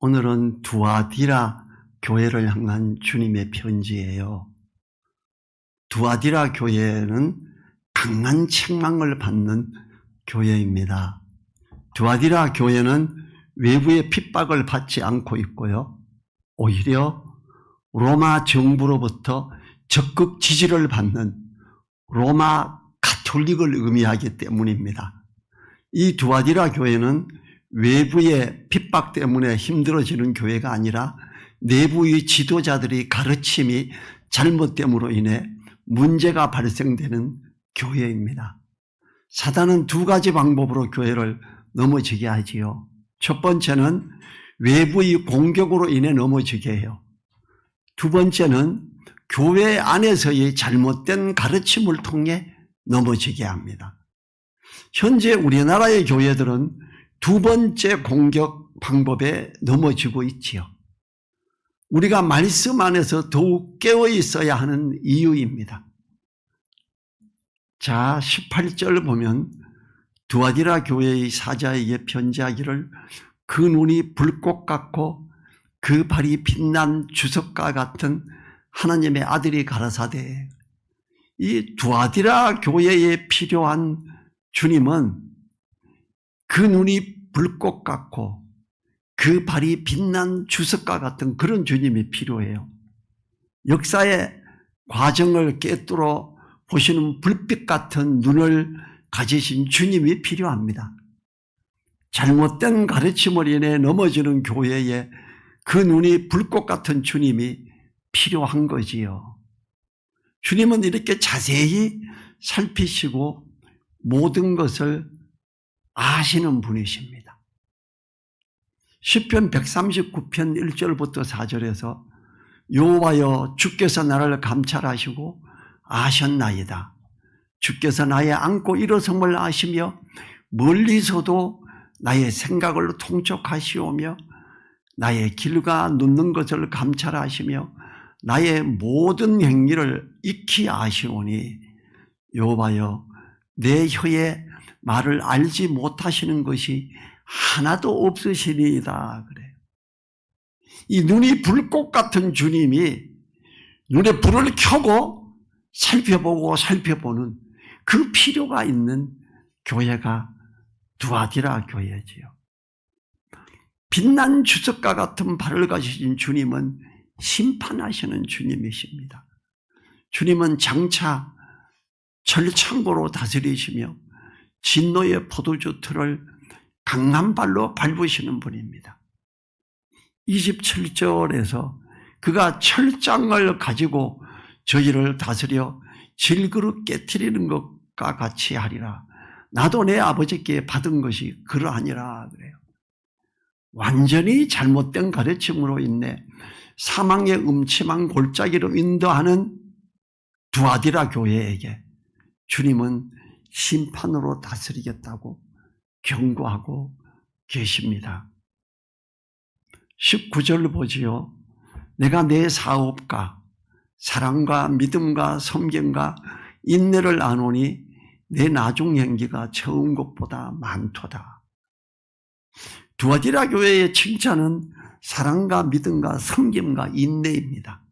오늘은 두아디라 교회를 향한 주님의 편지예요. 두아디라 교회는 강한 책망을 받는 교회입니다. 두아디라 교회는 외부의 핍박을 받지 않고 있고요. 오히려 로마 정부로부터 적극 지지를 받는 로마 가톨릭을 의미하기 때문입니다. 이 두아디라 교회는 외부의 핍박 때문에 힘들어지는 교회가 아니라 내부의 지도자들의 가르침이 잘못됨으로 인해 문제가 발생되는 교회입니다. 사단은 두 가지 방법으로 교회를 넘어지게 하지요. 첫 번째는 외부의 공격으로 인해 넘어지게 해요. 두 번째는 교회 안에서의 잘못된 가르침을 통해 넘어지게 합니다. 현재 우리나라의 교회들은 두 번째 공격 방법에 넘어지고 있지요. 우리가 말씀 안에서 더욱 깨어 있어야 하는 이유입니다. 자, 18절 보면 두아디라 교회의 사자에게 편지하기를 그 눈이 불꽃 같고 그 발이 빛난 주석과 같은 하나님의 아들이 가라사대. 이 두아디라 교회에 필요한 주님은 그 눈이 불꽃 같고 그 발이 빛난 주석과 같은 그런 주님이 필요해요. 역사의 과정을 꿰뚫어 보시는 불빛 같은 눈을 가지신 주님이 필요합니다. 잘못된 가르침을 인해 넘어지는 교회에 그 눈이 불꽃 같은 주님이 필요한 거지요. 주님은 이렇게 자세히 살피시고 모든 것을 아시는 분이십니다. 시편 139편 1절부터 4절에서 여호와여 주께서 나를 감찰하시고 아셨나이다. 주께서 나의 안고 일어섬을 아시며 멀리서도 나의 생각을 통촉하시오며 나의 길과 눕는 것을 감찰하시며 나의 모든 행위를 익히 아시오니 여호와여 내 혀에 말을 알지 못하시는 것이 하나도 없으시니이다. 그래요. 이 눈이 불꽃 같은 주님이 눈에 불을 켜고 살펴보는 그 필요가 있는 교회가 두아디라 교회지요. 빛난 주석과 같은 발을 가지신 주님은 심판하시는 주님이십니다. 주님은 장차 철창고로 다스리시며 진노의 포도주 틀을 강한 발로 밟으시는 분입니다. 27절에서 그가 철장을 가지고 저희를 다스려 질그릇 깨트리는 것과 같이 하리라. 나도 내 아버지께 받은 것이 그러하니라 그래요. 완전히 잘못된 가르침으로 인해 사망의 음침한 골짜기로 인도하는 두아디라 교회에게 주님은 심판으로 다스리겠다고 경고하고 계십니다. 19절 보지요. 내가 내 사업과 사랑과 믿음과 섬김과 인내를 아노니 내 나중 행기가 처음 것보다 많도다. 두아디라 교회의 칭찬은 사랑과 믿음과 섬김과 인내입니다.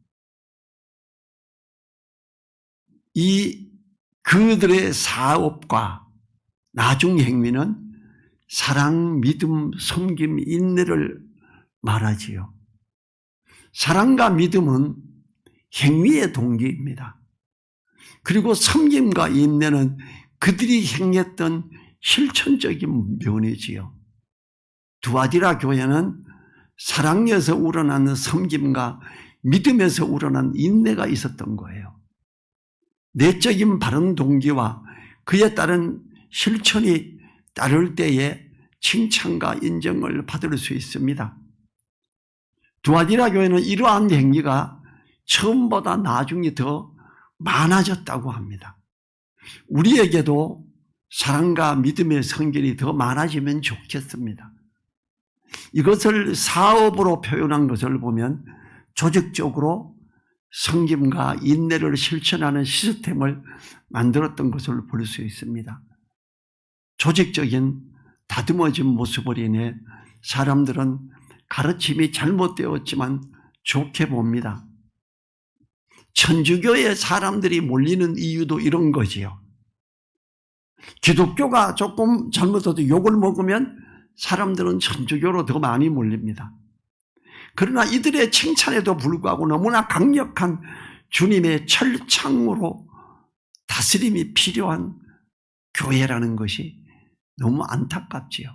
이 그들의 사업과 나중 행위는 사랑, 믿음, 섬김, 인내를 말하지요. 사랑과 믿음은 행위의 동기입니다. 그리고 섬김과 인내는 그들이 행했던 실천적인 면이지요. 두아디라 교회는 사랑에서 우러나는 섬김과 믿음에서 우러난 인내가 있었던 거예요. 내적인 바른 동기와 그에 따른 실천이 따를 때에 칭찬과 인정을 받을 수 있습니다. 두아디라 교회는 이러한 행위가 처음보다 나중에 더 많아졌다고 합니다. 우리에게도 사랑과 믿음의 성결이 더 많아지면 좋겠습니다. 이것을 사업으로 표현한 것을 보면 조직적으로 섬김과 인내를 실천하는 시스템을 만들었던 것을 볼 수 있습니다. 조직적인 다듬어진 모습을 인해 사람들은 가르침이 잘못되었지만 좋게 봅니다. 천주교에 사람들이 몰리는 이유도 이런 거지요. 기독교가 조금 잘못해도 욕을 먹으면 사람들은 천주교로 더 많이 몰립니다. 그러나 이들의 칭찬에도 불구하고 너무나 강력한 주님의 철창으로 다스림이 필요한 교회라는 것이 너무 안타깝지요.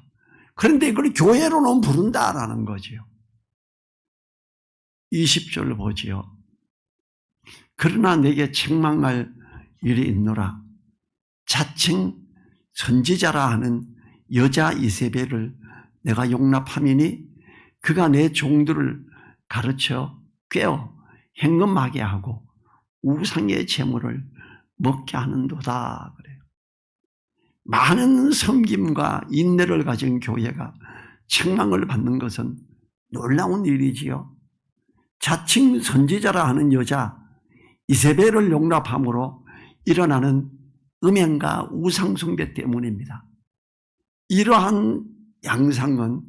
그런데 이걸 교회로는 부른다라는 거지요. 20절 보지요. 그러나 내게 책망할 일이 있노라. 자칭 선지자라 하는 여자 이세벨을 내가 용납함이니 그가 내 종들을 가르쳐 꿰어 행음하게 하고 우상의 제물을 먹게 하는도다. 그래요. 많은 섬김과 인내를 가진 교회가 책망을 받는 것은 놀라운 일이지요. 자칭 선지자라 하는 여자 이세벨을 용납함으로 일어나는 음행과 우상숭배 때문입니다. 이러한 양상은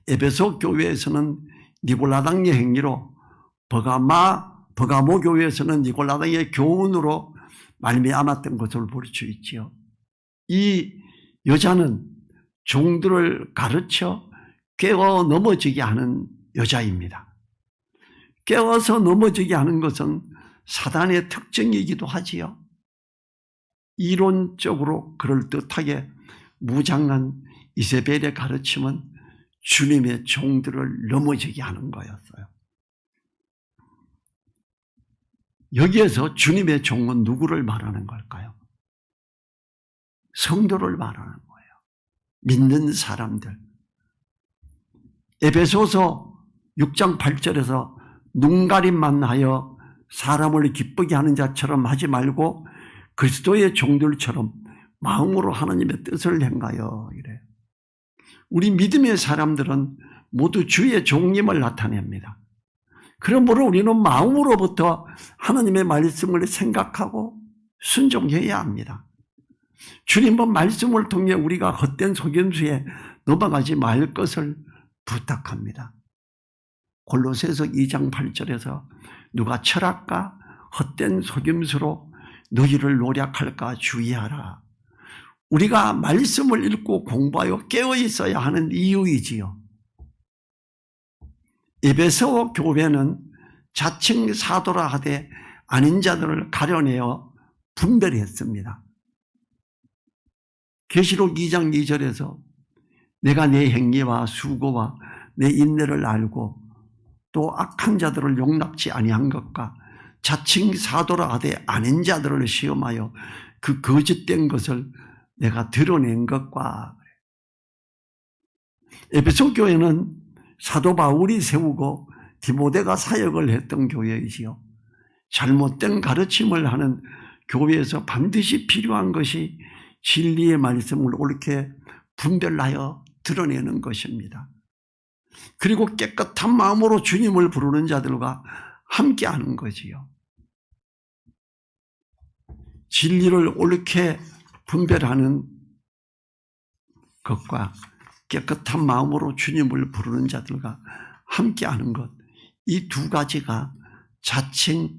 에베소 교회에서는 니골라당의 행위로 버가모 교회에서는 니골라당의 교훈으로 말미암았던 것을 볼 수 있지요. 이 여자는 종들을 가르쳐 깨어 넘어지게 하는 여자입니다. 깨어서 넘어지게 하는 것은 사단의 특징이기도 하지요. 이론적으로 그럴듯하게 무장한 이세벨의 가르침은 주님의 종들을 넘어지게 하는 거였어요. 여기에서 주님의 종은 누구를 말하는 걸까요? 성도를 말하는 거예요. 믿는 사람들. 에베소서 6장 8절에서 눈가림만 하여 사람을 기쁘게 하는 자처럼 하지 말고 그리스도의 종들처럼 마음으로 하나님의 뜻을 행하여 이래요. 우리 믿음의 사람들은 모두 주의 종님을 나타냅니다. 그러므로 우리는 마음으로부터 하나님의 말씀을 생각하고 순종해야 합니다. 주님은 말씀을 통해 우리가 헛된 속임수에 넘어가지 말 것을 부탁합니다. 골로새서 2장 8절에서 누가 철학과 헛된 속임수로 너희를 노략할까 주의하라. 우리가 말씀을 읽고 공부하여 깨어 있어야 하는 이유이지요. 에베소 교회는 자칭 사도라 하되 아닌 자들을 가려내어 분별했습니다. 계시록 2장 2절에서 내가 내 행위와 수고와 내 인내를 알고 또 악한 자들을 용납지 아니한 것과 자칭 사도라 하되 아닌 자들을 시험하여 그 거짓된 것을 내가 드러낸 것과. 에베소 교회는 사도 바울이 세우고 디모데가 사역을 했던 교회이지요. 잘못된 가르침을 하는 교회에서 반드시 필요한 것이 진리의 말씀을 옳게 분별하여 드러내는 것입니다. 그리고 깨끗한 마음으로 주님을 부르는 자들과 함께하는 거지요. 진리를 옳게 분별하는 것과 깨끗한 마음으로 주님을 부르는 자들과 함께하는 것, 이 두 가지가 자칭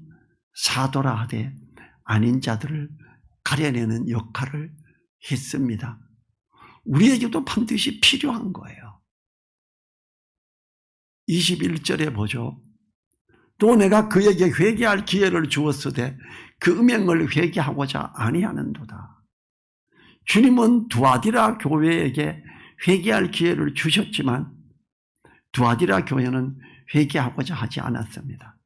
사도라 하되 아닌 자들을 가려내는 역할을 했습니다. 우리에게도 반드시 필요한 거예요. 21절에 보죠. 또 내가 그에게 회개할 기회를 주었으되 그 음행을 회개하고자 아니하는도다. 주님은 두아디라 교회에게 회개할 기회를 주셨지만 두아디라 교회는 회개하고자 하지 않았습니다.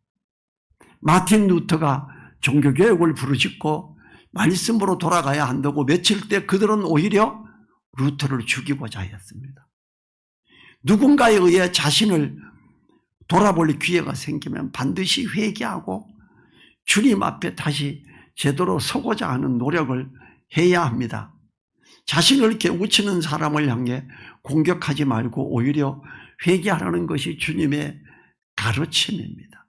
마틴 루터가 종교개혁을 부르짖고 말씀으로 돌아가야 한다고 외칠 때 그들은 오히려 루터를 죽이고자 했습니다. 누군가에 의해 자신을 돌아볼 기회가 생기면 반드시 회개하고 주님 앞에 다시 제대로 서고자 하는 노력을 해야 합니다. 자신을 깨우치는 사람을 향해 공격하지 말고 오히려 회개하라는 것이 주님의 가르침입니다.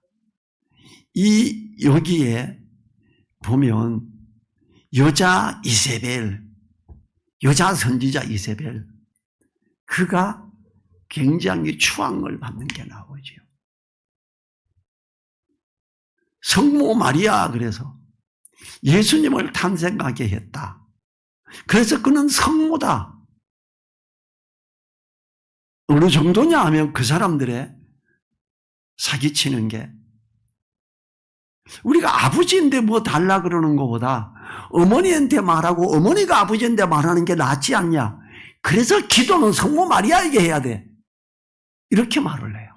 여기에 보면 여자 이세벨, 여자 선지자 이세벨, 그가 굉장히 추앙을 받는 게 나오죠. 성모 마리아, 그래서 예수님을 탄생하게 했다. 그래서 그는 성모다. 어느 정도냐 하면 그 사람들의 사기치는 게, 우리가 아버지인데 뭐 달라 그러는 것보다 어머니한테 말하고 어머니가 아버지한테 말하는 게 낫지 않냐. 그래서 기도는 성모 마리아에게 해야 돼. 이렇게 말을 해요.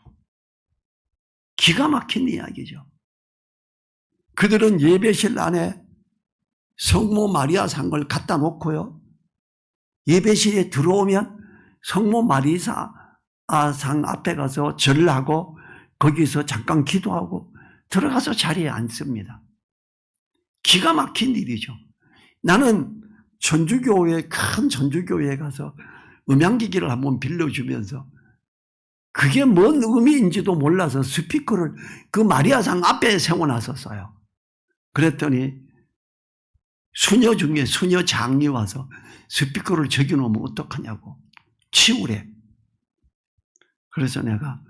기가 막힌 이야기죠. 그들은 예배실 안에 성모 마리아 상을 갖다 놓고요, 예배실에 들어오면 성모 마리아 상 앞에 가서 절하고 거기서 잠깐 기도하고 들어가서 자리에 앉습니다. 기가 막힌 일이죠. 나는 전주교회, 큰 전주교회에 가서 음향기기를 한번 빌려주면서 그게 뭔 의미인지도 몰라서 스피커를 그 마리아상 앞에 세워놨었어요. 그랬더니 수녀 중에 수녀장이 와서 스피커를 저기 놓으면 어떡하냐고 치우래. 그래서 내가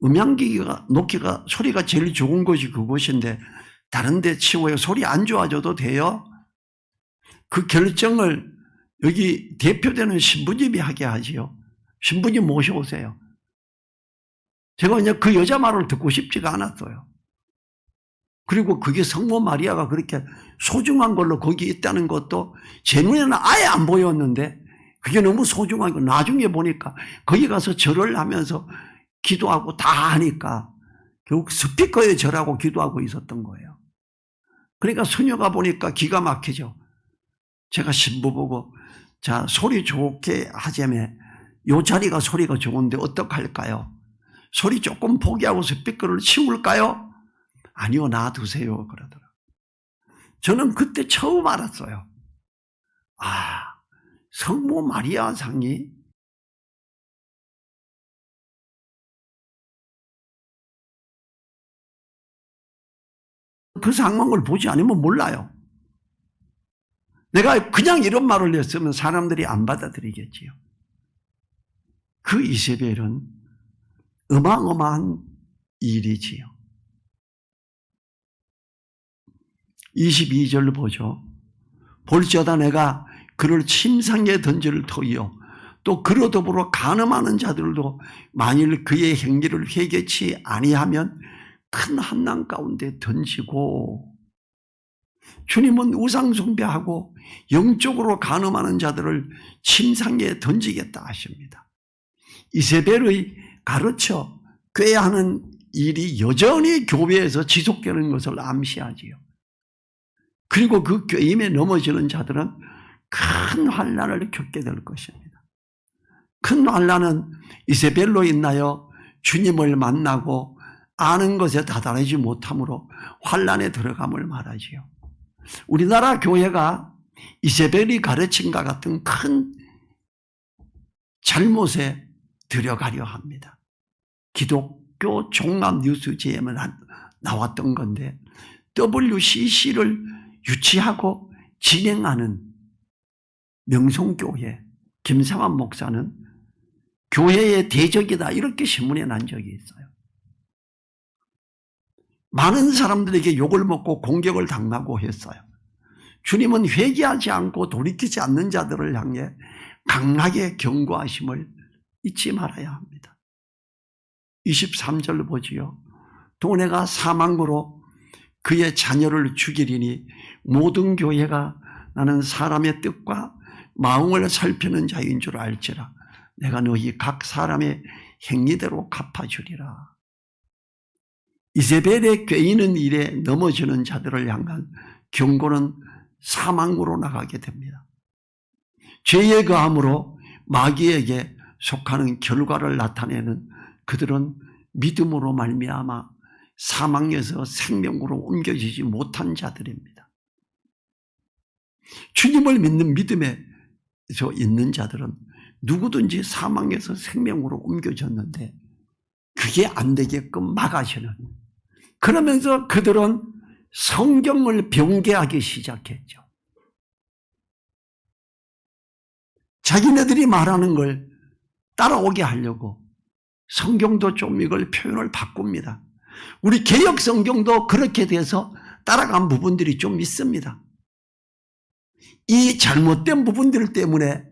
음향기기가 놓기가 소리가 제일 좋은 곳이 그곳인데 다른 데 치워요. 소리 안 좋아져도 돼요? 그 결정을 여기 대표되는 신부님이 하게 하지요. 신부님 모셔오세요. 제가 이제 그 여자 말을 듣고 싶지가 않았어요. 그리고 그게 성모 마리아가 그렇게 소중한 걸로 거기 있다는 것도 제 눈에는 아예 안 보였는데 그게 너무 소중하고, 나중에 보니까 거기 가서 절을 하면서 기도하고 다 하니까 결국 스피커에 절하고 기도하고 있었던 거예요. 그러니까 수녀가 보니까 기가 막히죠. 제가 신부 보고, 자, 소리 좋게 하자며 요 자리가 소리가 좋은데 어떡할까요? 소리 조금 포기하고 스피커를 치울까요? 아니요, 놔두세요. 그러더라고요. 저는 그때 처음 알았어요. 아, 성모 마리아 상이 그 상황을 보지 않으면 몰라요. 내가 그냥 이런 말을 했으면 사람들이 안 받아들이겠지요. 그 이세벨은 어마어마한 일이지요. 22절을 보죠. 볼지어다 내가 그를 침상에 던질 터이요 또 그로 더불어 간음하는 자들도 만일 그의 행위를 회개치 아니하면 큰 한난 가운데 던지고, 주님은 우상 숭배하고 영적으로 간음하는 자들을 침상에 던지겠다 하십니다. 이세벨의 가르쳐 꾀하는 일이 여전히 교회에서 지속되는 것을 암시하지요. 그리고 그 꾀임에 넘어지는 자들은 큰 환난을 겪게 될 것입니다. 큰 환난은 이세벨로 인하여 주님을 만나고 아는 것에 다다르지 못함으로 환난에 들어감을 말하지요. 우리나라 교회가 이세벨이 가르친과 같은 큰 잘못에 들어가려 합니다. 기독교 종합 뉴스지에 나왔던 건데, WCC를 유치하고 진행하는 명성교회 김상환 목사는 교회의 대적이다 이렇게 신문에 난 적이 있어요. 많은 사람들에게 욕을 먹고 공격을 당하고 했어요. 주님은 회개하지 않고 돌이키지 않는 자들을 향해 강하게 경고하심을 잊지 말아야 합니다. 23절을 보지요. 또 내가 사망으로 그의 자녀를 죽이리니 모든 교회가 나는 사람의 뜻과 마음을 살피는 자인 줄 알지라. 내가 너희 각 사람의 행위대로 갚아주리라. 이세벨의 꾀이는 일에 넘어지는 자들을 향한 경고는 사망으로 나가게 됩니다. 죄의 거함으로 마귀에게 속하는 결과를 나타내는 그들은 믿음으로 말미암아 사망에서 생명으로 옮겨지지 못한 자들입니다. 주님을 믿는 믿음에 있는 자들은 누구든지 사망에서 생명으로 옮겨졌는데 그게 안 되게끔 막아주는, 그러면서 그들은 성경을 변개하기 시작했죠. 자기네들이 말하는 걸 따라오게 하려고 성경도 좀 이걸 표현을 바꿉니다. 우리 개역 성경도 그렇게 돼서 따라간 부분들이 좀 있습니다. 이 잘못된 부분들 때문에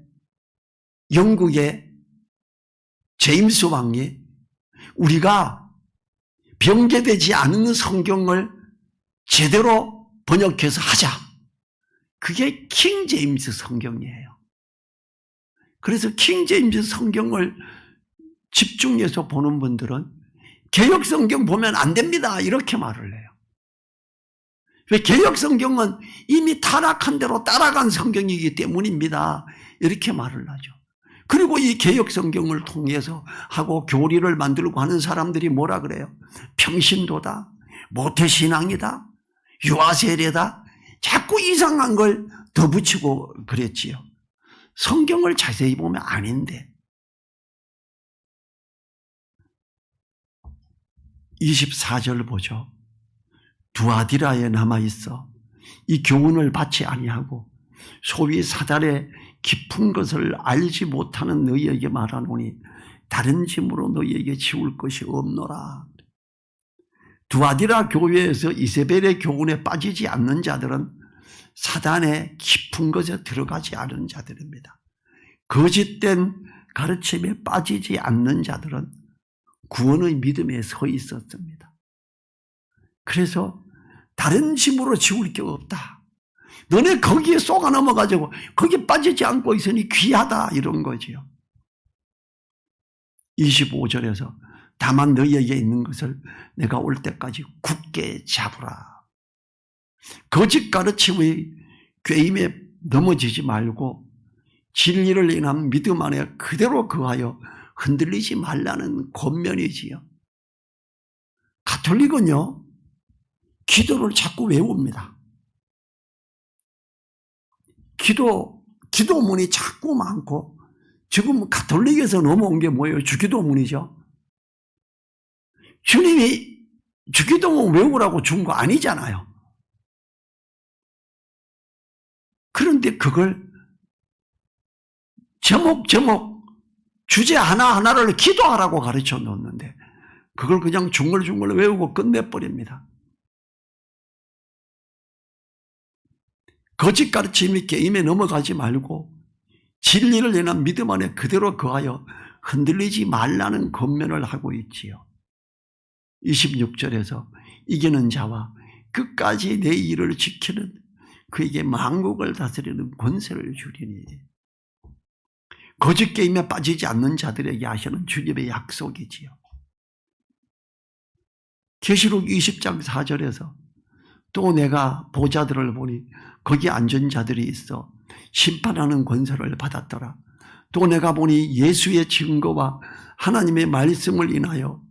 영국의 제임스 왕이 우리가 변개되지 않은 성경을 제대로 번역해서 하자. 그게 킹 제임스 성경이에요. 그래서 킹 제임스 성경을 집중해서 보는 분들은 개역 성경 보면 안 됩니다. 이렇게 말을 해요. 왜? 개역 성경은 이미 타락한 대로 따라간 성경이기 때문입니다. 이렇게 말을 하죠. 그리고 이 개역 성경을 통해서 하고 교리를 만들고 하는 사람들이 뭐라 그래요? 평신도다, 모태신앙이다, 유아세례다, 자꾸 이상한 걸 더 붙이고 그랬지요. 성경을 자세히 보면 아닌데. 24절 보죠. 두아디라에 남아있어 이 교훈을 받지 아니하고 소위 사단의 깊은 것을 알지 못하는 너희에게 말하노니 다른 짐으로 너희에게 지울 것이 없노라. 두아디라 교회에서 이세벨의 교훈에 빠지지 않는 자들은 사단의 깊은 것에 들어가지 않은 자들입니다. 거짓된 가르침에 빠지지 않는 자들은 구원의 믿음에 서 있었습니다. 그래서 다른 짐으로 지울 게 없다. 너네 거기에 쏘가 넘어가지고 거기에 빠지지 않고 있으니 귀하다 이런 거지요. 25절에서 다만 너희에게 있는 것을 내가 올 때까지 굳게 잡으라. 거짓 가르침의 꾀임에 넘어지지 말고 진리를 인한 믿음 안에 그대로 거하여 흔들리지 말라는 권면이지요. 가톨릭은요, 기도를 자꾸 외웁니다. 기도문이 자꾸 많고, 지금 가톨릭에서 넘어온 게 뭐예요? 주기도문이죠. 주님이 주기도문 외우라고 준 거 아니잖아요. 그런데 그걸 제목 주제 하나하나를 기도하라고 가르쳐 놓는데 그걸 그냥 중얼중얼 외우고 끝내버립니다. 거짓 가르침이 게임에 넘어가지 말고 진리를 인한 믿음 안에 그대로 거하여 흔들리지 말라는 권면을 하고 있지요. 26절에서 이기는 자와 끝까지 내 일을 지키는 그에게 만국을 다스리는 권세를 주리니. 거짓 게임에 빠지지 않는 자들에게 하시는 주님의 약속이지요. 계시록 20장 4절에서 또 내가 보좌들을 보니 거기 앉은 자들이 있어 심판하는 권세를 받았더라. 또 내가 보니 예수의 증거와 하나님의 말씀을 인하여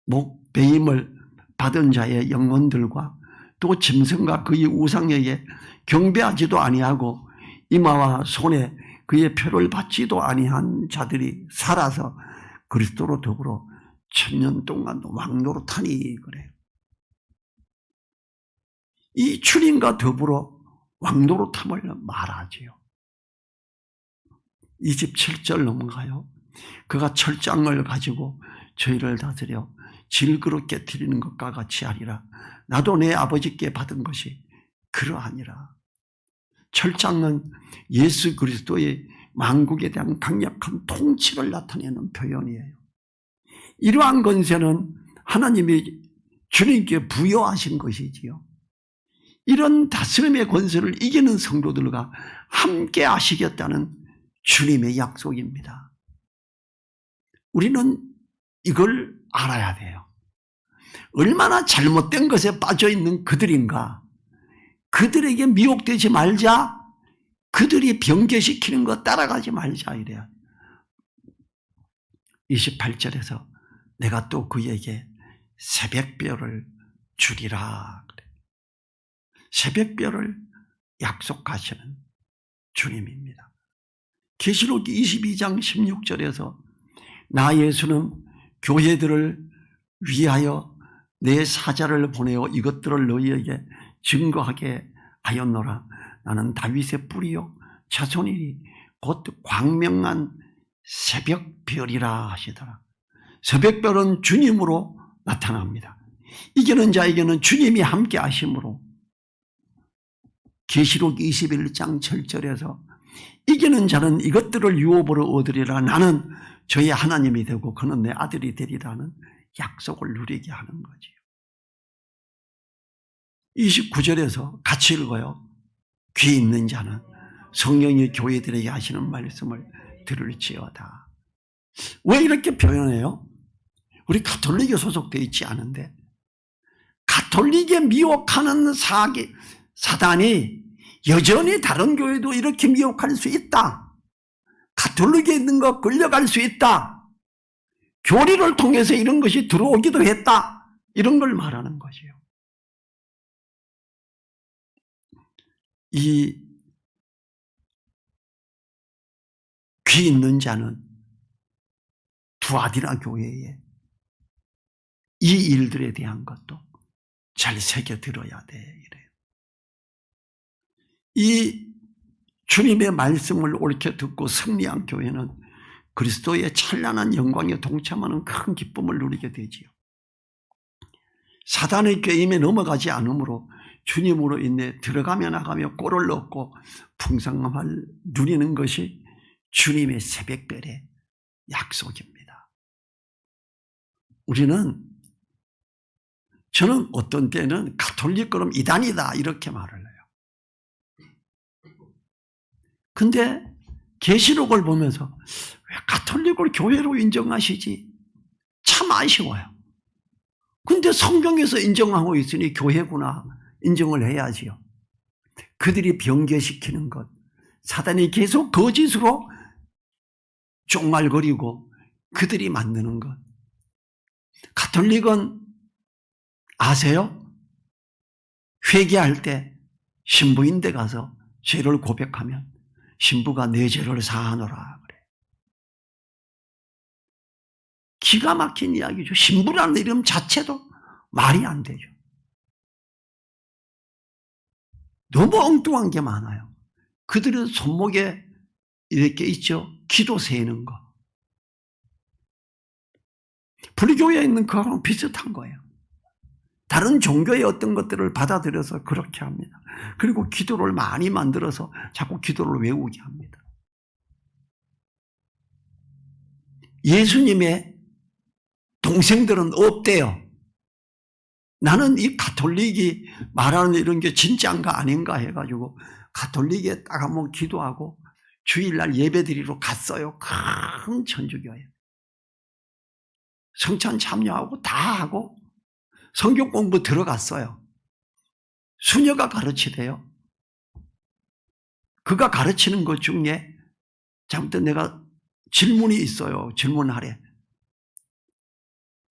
목배임을 받은 자의 영혼들과 또 짐승과 그의 우상에게 경배하지도 아니하고 이마와 손에 그의 표를 받지도 아니한 자들이 살아서 그리스도로 더불어 1000년 동안 왕노릇하니 그래요. 이 주님과 더불어 왕노릇함을 말하지요. 27절 넘어가요. 그가 철장을 가지고 저희를 다스려 질그럽게 드리는 것과 같이 하리라. 나도 내 아버지께 받은 것이 그러하니라. 철장은 예수 그리스도의 만국에 대한 강력한 통치를 나타내는 표현이에요. 이러한 권세는 하나님이 주님께 부여하신 것이지요. 이런 다스림의 권세를 이기는 성도들과 함께 하시겠다는 주님의 약속입니다. 우리는 이걸 알아야 돼요. 얼마나 잘못된 것에 빠져있는 그들인가. 그들에게 미혹되지 말자. 그들이 변개시키는 거 따라가지 말자 이래요. 28절에서 내가 또 그에게 새벽별을 주리라. 새벽별을 약속하시는 주님입니다. 계시록 22장 16절에서 나 예수는 교회들을 위하여 내 사자를 보내어 이것들을 너희에게 증거하게 하였노라. 나는 다윗의 뿌리요 자손이니 곧 광명한 새벽별이라 하시더라. 새벽별은 주님으로 나타납니다. 이기는 자에게는 주님이 함께 하심으로 계시록 21장 7절에서 이기는 자는 이것들을 유업으로 얻으리라. 나는 저의 하나님이 되고 그는 내 아들이 되리라는 약속을 누리게 하는 거지요. 29절에서 같이 읽어요. 귀 있는 자는 성령이 교회들에게 하시는 말씀을 들을지어다. 왜 이렇게 표현해요? 우리 가톨릭에 소속되어 있지 않은데 가톨릭에 미혹하는 사단이 여전히 다른 교회도 이렇게 미혹할 수 있다. 가톨릭에 있는 거 끌려갈 수 있다. 교리를 통해서 이런 것이 들어오기도 했다. 이런 걸 말하는 거지요. 이 귀 있는 자는 두아디라 교회에 이 일들에 대한 것도 잘 새겨 들어야 돼. 이래요. 이 주님의 말씀을 옳게 듣고 승리한 교회는 그리스도의 찬란한 영광에 동참하는 큰 기쁨을 누리게 되지요. 사단의 꾀임에 넘어가지 않으므로 주님으로 인해 들어가며 나가며 꼴을 얻고 풍성함을 누리는 것이 주님의 새벽별의 약속입니다. 저는 어떤 때는 가톨릭 그럼 이단이다 이렇게 말을 해요. 근데 계시록을 보면서 왜 가톨릭을 교회로 인정하시지? 참 아쉬워요. 근데 성경에서 인정하고 있으니 교회구나 인정을 해야지요. 그들이 변개시키는 것, 사단이 계속 거짓으로 쪽말거리고 그들이 만드는 것. 가톨릭은 아세요? 회개할 때 신부인데 가서 죄를 고백하면 신부가 내 죄를 사하노라 그래. 기가 막힌 이야기죠. 신부라는 이름 자체도 말이 안 되죠. 너무 엉뚱한 게 많아요. 그들은 손목에 이렇게 있죠. 기도 세는 거. 불교에 있는 그거랑 비슷한 거예요. 다른 종교의 어떤 것들을 받아들여서 그렇게 합니다. 그리고 기도를 많이 만들어서 자꾸 기도를 외우게 합니다. 예수님의 동생들은 없대요. 나는 이 가톨릭이 말하는 이런 게 진짜인가 아닌가 해가지고 가톨릭에 딱 한번 기도하고 주일날 예배드리러 갔어요. 큰 천주교에. 성찬 참여하고 다 하고 성경 공부 들어갔어요. 수녀가 가르치대요. 그가 가르치는 것 중에 잘못된 내가 질문이 있어요. 질문하래.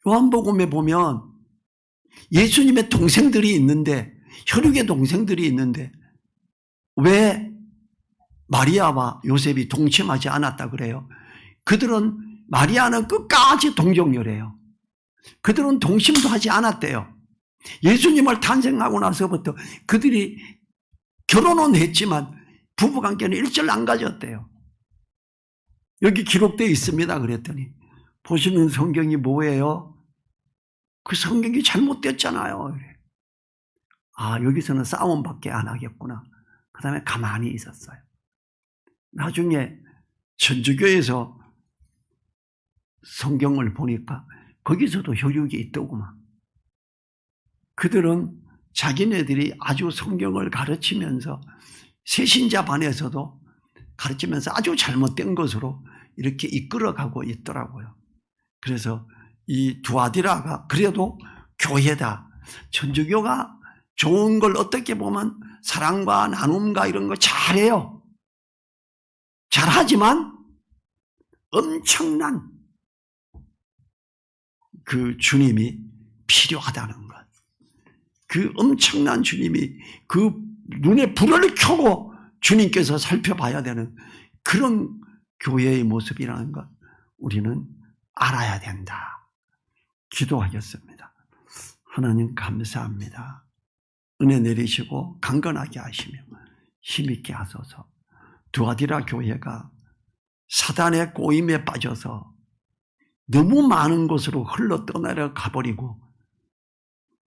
요한복음에 보면 예수님의 동생들이 있는데 혈육의 동생들이 있는데 왜 마리아와 요셉이 동침하지 않았다 그래요? 그들은 마리아는 끝까지 동정녀래요. 그들은 동심도 하지 않았대요. 예수님을 탄생하고 나서부터 그들이 결혼은 했지만 부부관계는 일절 안 가졌대요. 여기 기록되어 있습니다 그랬더니 보시는 성경이 뭐예요? 그 성경이 잘못됐잖아요. 아, 여기서는 싸움밖에 안 하겠구나. 그 다음에 가만히 있었어요. 나중에 천주교에서 성경을 보니까 거기서도 혈육이 있더구만. 그들은 자기네들이 아주 성경을 가르치면서 새신자 반에서도 가르치면서 아주 잘못된 것으로 이렇게 이끌어가고 있더라고요. 그래서 이 두아디라가 그래도 교회다. 천주교가 좋은 걸 어떻게 보면 사랑과 나눔과 이런 거 잘해요. 잘하지만 엄청난 그 주님이 필요하다는 것. 그 엄청난 주님이 그 눈에 불을 켜고 주님께서 살펴봐야 되는 그런 교회의 모습이라는 것 우리는 알아야 된다. 기도하겠습니다. 하나님 감사합니다. 은혜 내리시고 강건하게 하시며 힘있게 하소서. 두아디라 교회가 사단의 꼬임에 빠져서 너무 많은 곳으로 흘러 떠내려 가버리고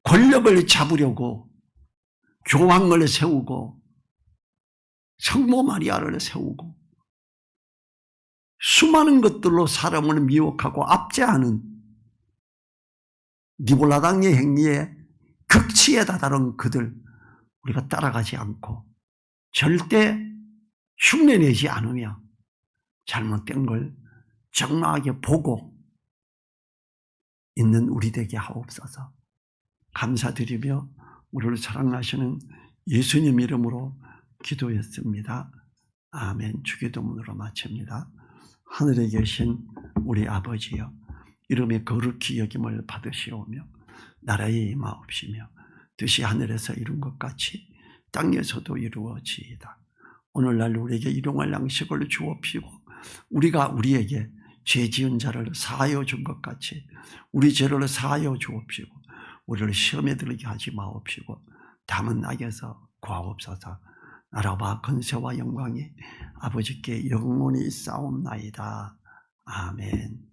권력을 잡으려고 교황을 세우고 성모 마리아를 세우고 수많은 것들로 사람을 미혹하고 압제하는 니볼라당의 행위에 극치에 다다른 그들 우리가 따라가지 않고 절대 흉내내지 않으며 잘못된 걸 정확하게 보고 있는 우리 되게 하옵소서. 감사드리며 우리를 사랑하시는 예수님 이름으로 기도했습니다. 아멘. 주기도문으로 마칩니다. 하늘에 계신 우리 아버지여, 이름의 거룩히 여김을 받으시오며 나라에 임하옵시며 뜻이 하늘에서 이룬 것 같이 땅에서도 이루어지이다. 오늘날 우리에게 일용할 양식을 주옵시고 우리가 우리에게 죄 지은 자를 사하여 준 것 같이 우리 죄를 사하여 주옵시고 우리를 시험에 들게 하지 마옵시고 다만 악에서 구하옵소서. 나라와 권세와 영광이 아버지께 영원히 있사옵나이다. 아멘.